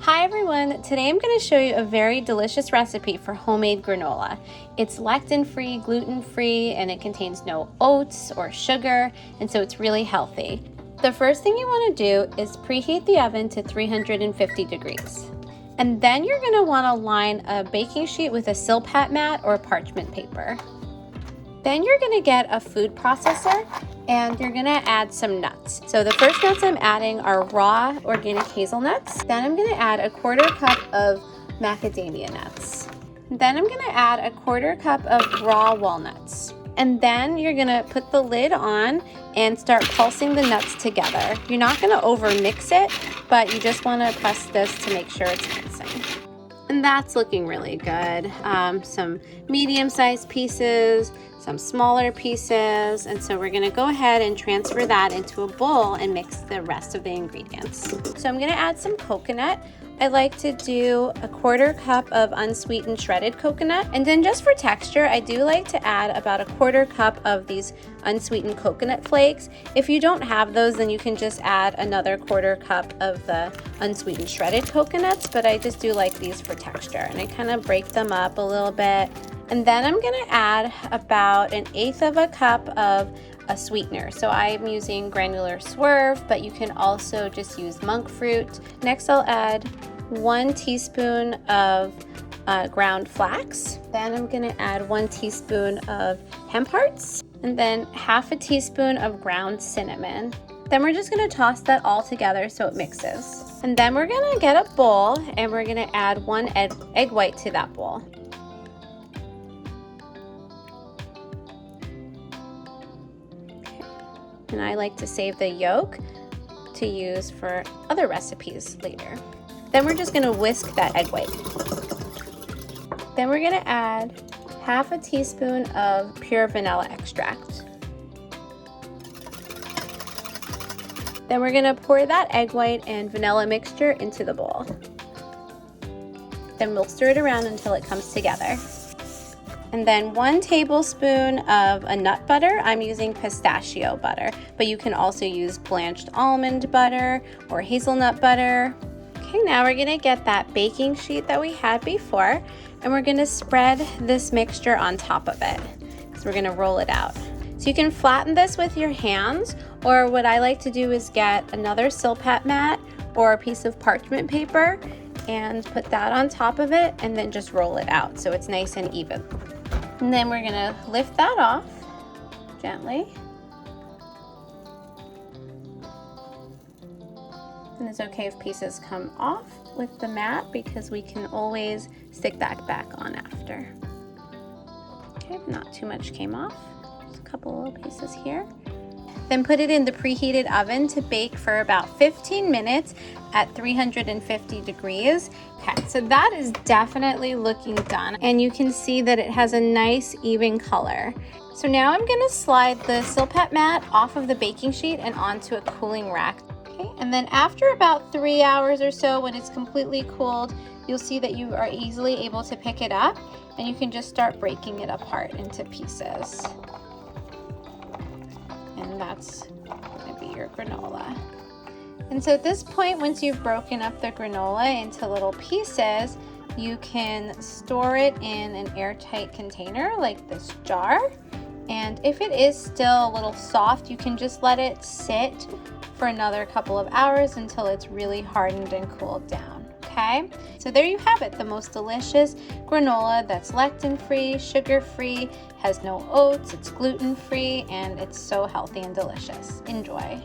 Hi everyone, today I'm going to show you a very delicious recipe for homemade granola. It's lectin-free, gluten-free, and it contains no oats or sugar, and so it's really healthy. The first thing you want to do is preheat the oven to 350 degrees. And then you're going to want to line a baking sheet with a Silpat mat or parchment paper. Then you're going to get a food processor and you're going to add some nuts. So the first nuts I'm adding are raw organic hazelnuts. Then I'm going to add a 1/4 cup of macadamia nuts. Then I'm going to add a 1/4 cup of raw walnuts. And then you're going to put the lid on and start pulsing the nuts together. You're not going to over mix it, but you just want to press this to make sure it's mixing. And that's looking really good. Some medium-sized pieces, some smaller pieces, and so we're going to go ahead and transfer that into a bowl and mix the rest of the ingredients. So I'm going to add some coconut. I like to do a 1/4 cup of unsweetened shredded coconut, and then just for texture I do like to add about a 1/4 cup of these unsweetened coconut flakes. If you don't have those, then you can just add another 1/4 cup of the unsweetened shredded coconuts, but I just do like these for texture, and I kind of break them up a little bit. And then I'm going to add about 1/8 of a cup of a sweetener. So I'm using granular Sweve, but you can also just use monk fruit. Next I'll add 1 teaspoon of ground flax. Then I'm going to add 1 teaspoon of hemp hearts, and then 1/2 teaspoon of ground cinnamon. Then we're just going to toss that all together so it mixes. And then we're going to get a bowl and we're going to add 1 egg white to that bowl. And I like to save the yolk to use for other recipes later. Then we're just going to whisk that egg white. Then we're going to add 1/2 teaspoon of pure vanilla extract. Then we're going to pour that egg white and vanilla mixture into the bowl. Then we'll stir it around until it comes together. And then 1 tablespoon of a nut butter. I'm using pistachio butter, but you can also use blanched almond butter or hazelnut butter. Okay, now we're gonna get that baking sheet that we had before, and we're gonna spread this mixture on top of it, because we're gonna roll it out. So you can flatten this with your hands, or what I like to do is get another Silpat mat or a piece of parchment paper and put that on top of it, and then just roll it out so it's nice and even. And then we're gonna lift that off gently. And it's okay if pieces come off with the mat because we can always stick that back on after. Okay, not too much came off. Just a couple little pieces here. Then put it in the preheated oven to bake for about 15 minutes at 350 degrees. Okay, so that is definitely looking done, and you can see that it has a nice even color. So now I'm gonna slide the Silpat mat off of the baking sheet and onto a cooling rack. Okay, and then after about 3 hours or so, when it's completely cooled, you'll see that you are easily able to pick it up, and you can just start breaking it apart into pieces. And that's gonna be your granola. And so at this point, once you've broken up the granola into little pieces, you can store it in an airtight container like this jar. And if it is still a little soft, you can just let it sit for another couple of hours until it's really hardened and cooled down. Okay, so there you have it, the most delicious granola that's lectin-free, sugar-free, has no oats, it's gluten-free, and it's so healthy and delicious. Enjoy.